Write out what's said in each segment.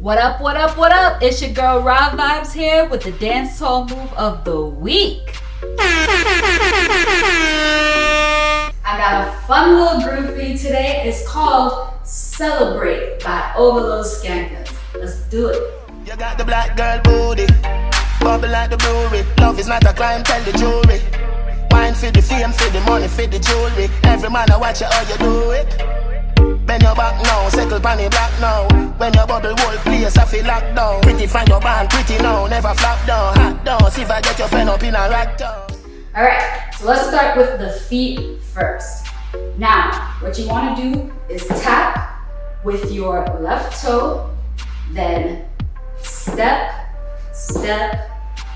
What up, what up, what up? It's your girl Raah Vibez here with the dancehall move of the week. I got a fun little groove for you today. It's called Celebrate by Overload Skankaz. Let's do it. You got the black girl booty, bubble like the brewery. Love is not a crime, tell the jury. Wine for the fame, for the money, for the jewelry. Every man I watch you how you do it. Bend your back now, settle pan the black now. When your bubble whole place I feel locked down. Pretty find your band, pretty now, never flop down. Hot down, see if I get your friend up in a rack down. Alright, so let's start with the feet first. Now, what you want to do is tap with your left toe, then step, step,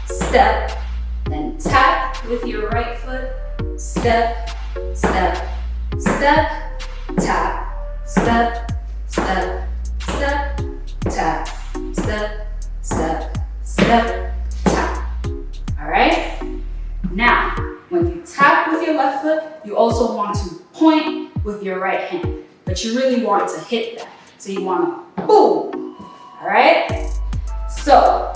step, then tap with your right foot, step, step, step, tap, step, step, step, tap, step, step, step, tap. Alright? Now, when you tap with your left foot, you also want to point with your right hand, but you really want to hit that. So you want to boom. Alright? So,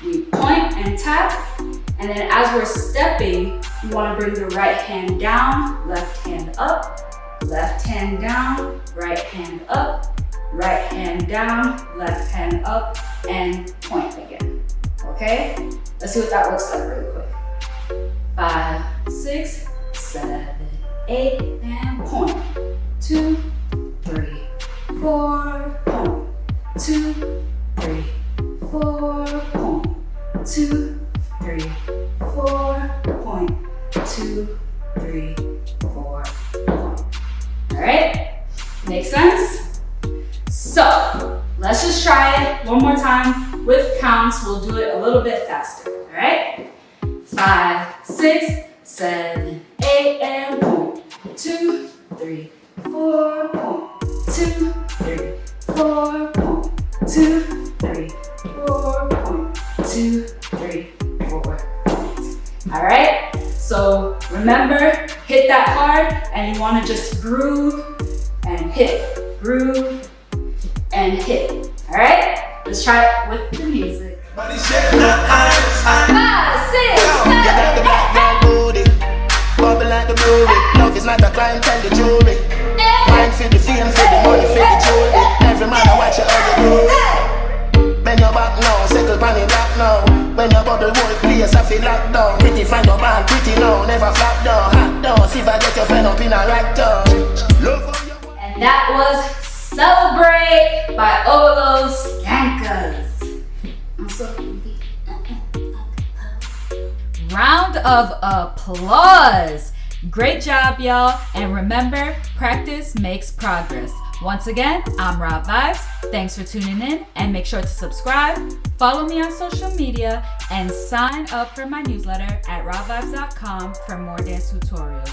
we point and tap, and then as we're stepping, you want to bring the right hand down, left hand up, left hand down, right hand up, right hand down, left hand up, and point again. Okay? Let's see what that looks like really quick. 5, 6, 7, 8, and point. 2, 3, 4, point. 2, 3, 4, point. 2, 3, 4, point. 2, 3, 4, point. Alright? Make sense? So, let's just try it one more time with counts. We'll do it a little bit faster. Alright? 5, 6, 7, 8, and point. 2, 3, 4, point. 2, 3, 4, point. 2, 3, 4, point. 2, 3, 4, point. Alright? So remember, hit that hard, and you want to just groove and hit, groove and hit. Alright? Let's try it with the music. 5, 6, 7, You got the black girl booty, bubble like the brewery. Love is not a crime, tell the jury. Wine for the fame, for the money, for the jewelry. Every man I watch you how you do it. Bend your back now, settle pan the black now. When your bubble whole place I feel locked down. Pretty find your band, pretty now, never flop down. Hot down, see if I get your friend up in a rack down. and that was Celebrate by Overload Skankaz. I'm so happy. Round of applause. Great job, y'all. And remember, practice makes progress. Once again, I'm Raah Vibez. Thanks for tuning in, and make sure to subscribe, follow me on social media, and sign up for my newsletter at raahvibez.com for more dance tutorials.